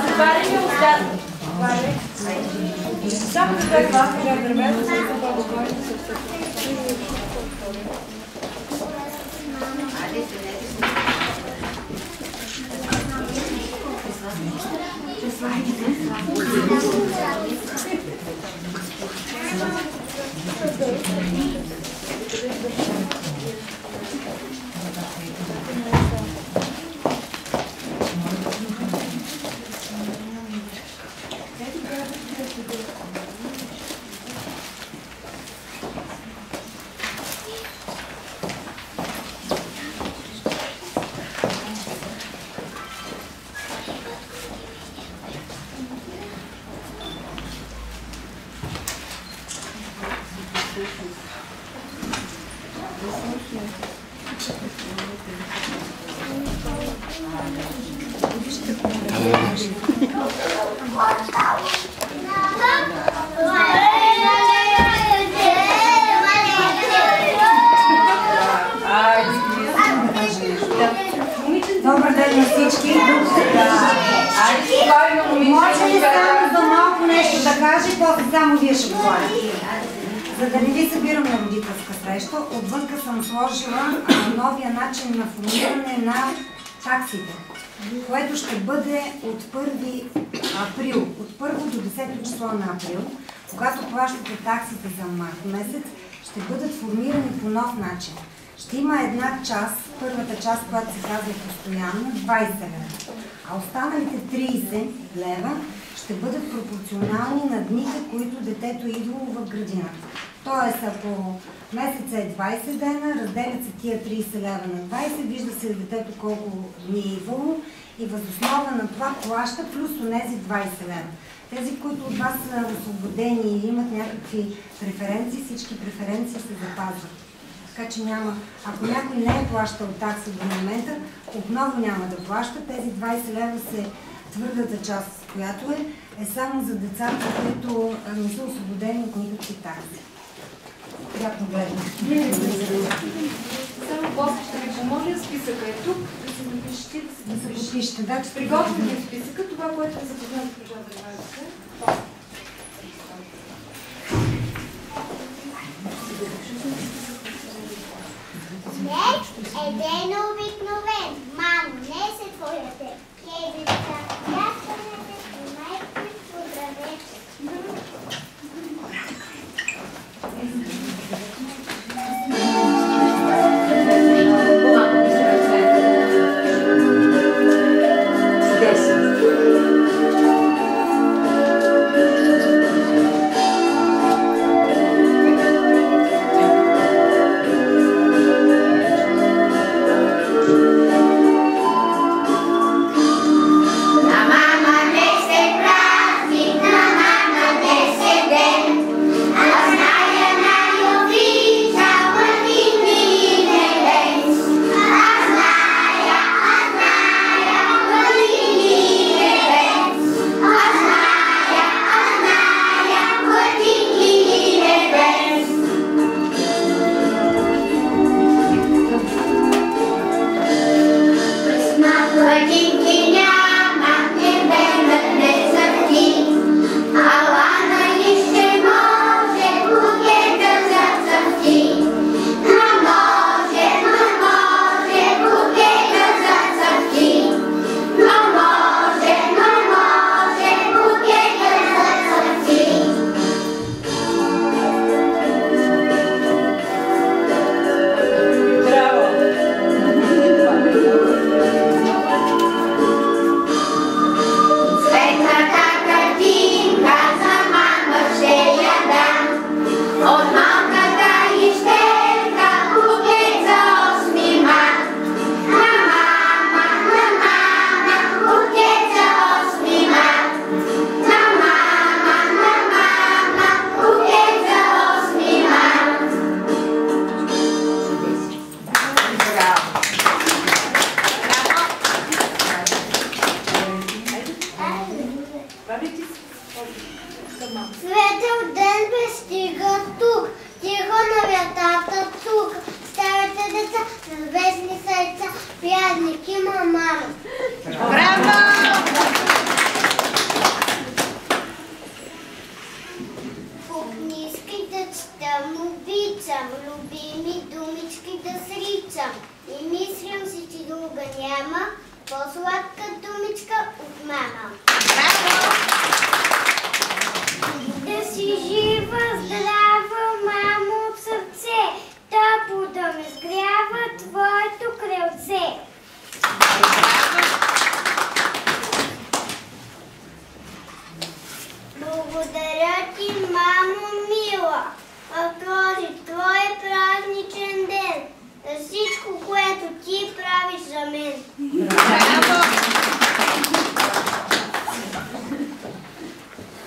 Затваряме устата. Само да той главно да дървето, за да по-спокойно се Добър ден на всички. Може ли само за малко нещо да каже, после само вие ще говорите. За да не ви събирам на родителска среща, отвънка съм сложила новия начин на формиране на таксите, което ще бъде от 1 април, от 1 до 10 число на април, когато плащате таксите за март месец, ще бъдат формирани по нов начин. Ще има една част, първата част, която се казва постоянно, 20 лева, а останалите 30 лева ще бъдат пропорционални на дните, които детето е идвало в градината. Тоест, ако месеца е 20 дена, разделят се тия 30 лева на 20, вижда се детето колко дни е идвало и възоснова на това плаща плюс онези 20 лева. Тези, които от вас са освободени или имат някакви преференции, всички преференции се запазват. Така че няма, ако някой не е плащал такса до момента, отново няма да плаща. Тези 20 лева се твърдата част, която е само за децата, които не са освободени от никакви такси. Приятно гледане. Само после ще ви помоля, списъка е тук, да се напишете, да се подпишете. Да, че приготвите списъка, това, което е запознато в държавата. Не, е ден обикновен. Мамо, не се твоята. Кедица, ясването, майко и поздравете. La mamá me няма по-сладка думичка от мама. Да си жива, здрава, мамо от сърце, топло да ме сгрява твоето крилце. Благодаря ти, мамо мила, а този твой празничен ден, за всичко, което ти правиш за мен.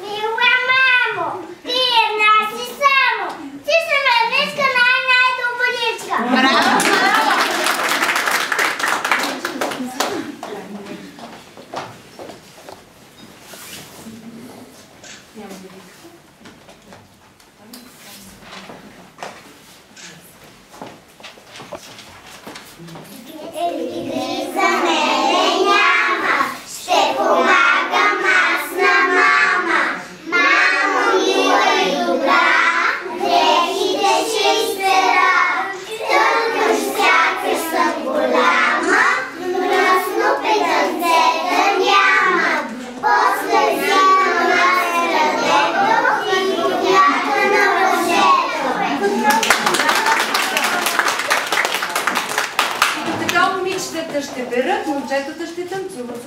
Мила мамо, ти една си само, ти си медвичка най-добричка. Браво! За мене няма, ще помагам аз на мама. Мамо мила и добра, дрехите ще изпера. Търкаш сякаш съм голяма, мръсно петънцета няма. После взимам аз средето и подята на въжето. Така момичетата ще берат, момчетата ще танцуват.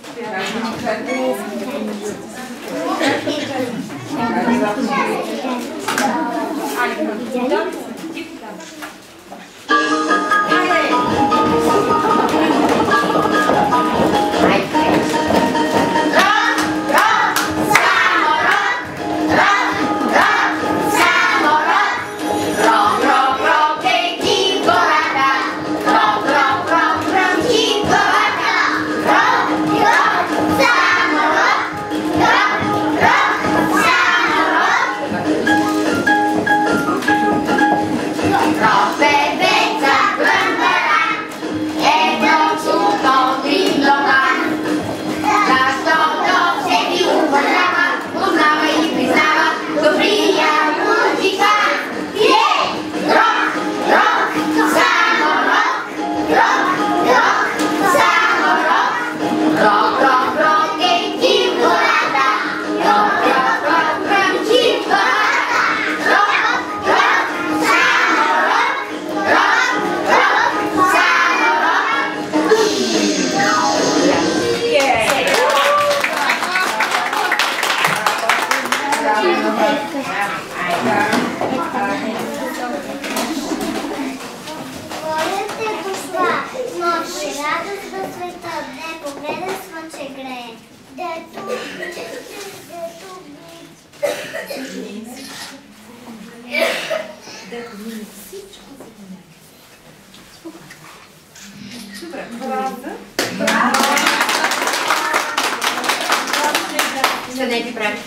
Станете прави.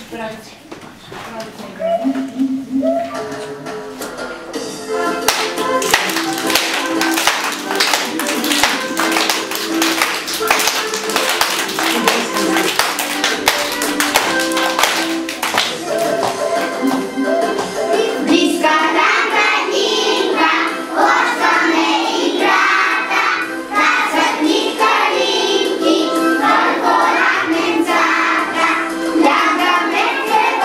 Лягаме се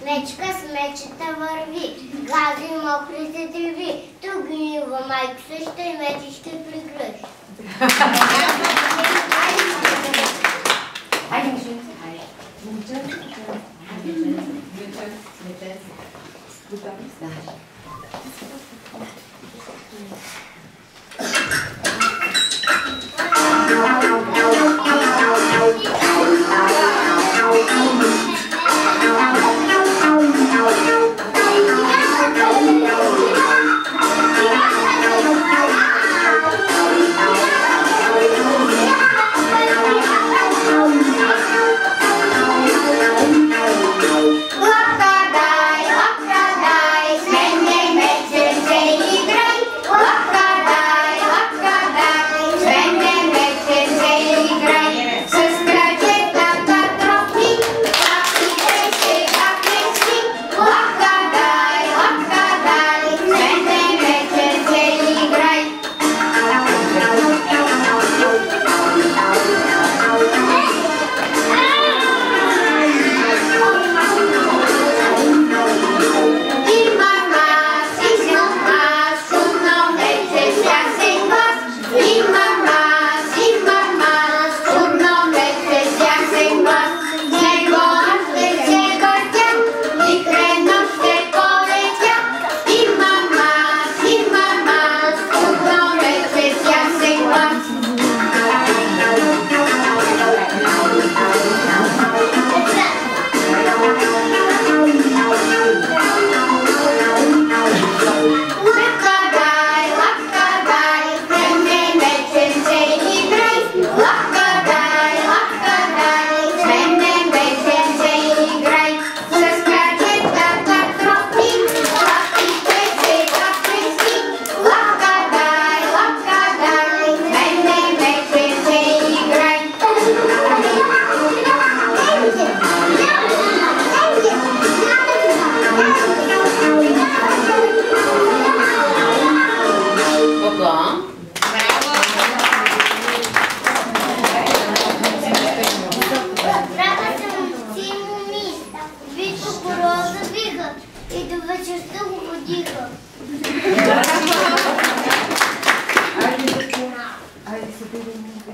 Мечка с мечета върви, гази мокрите треви, тук гнилва майко също и мечичка прегръща. Айде, мъжете. Момчета. Готови? Да.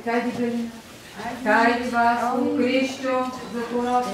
Хайде, Галина. Хайде, Васко, Крищо, за колото.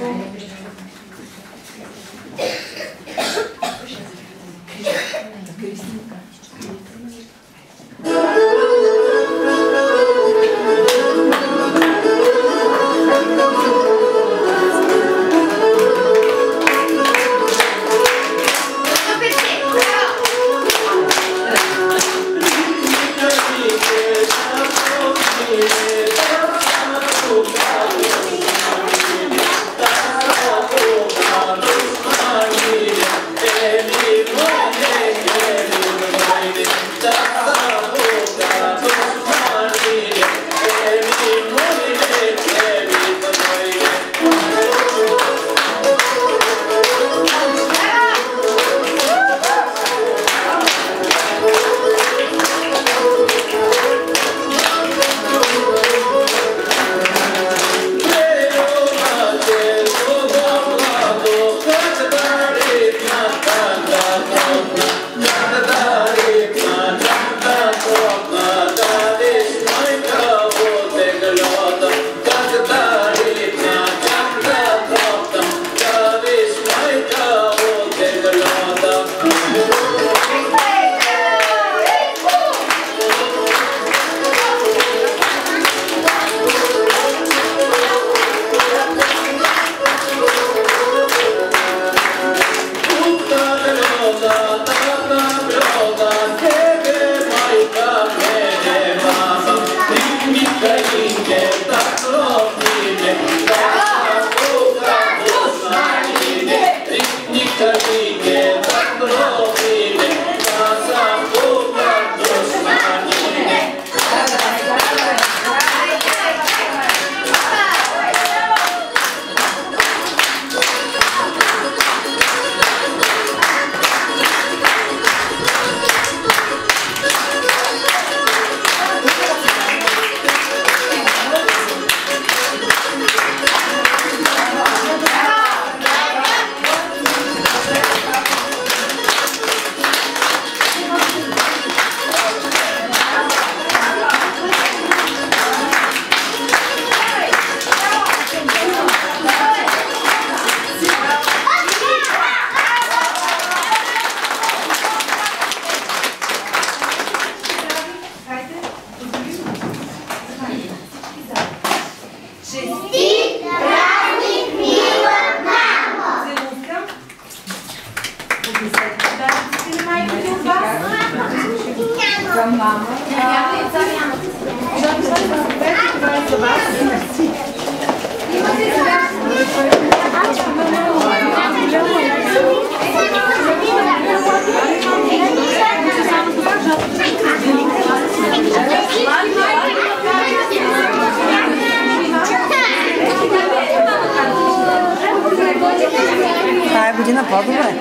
Тая година по-добре.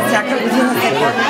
Всяка година се по-добре.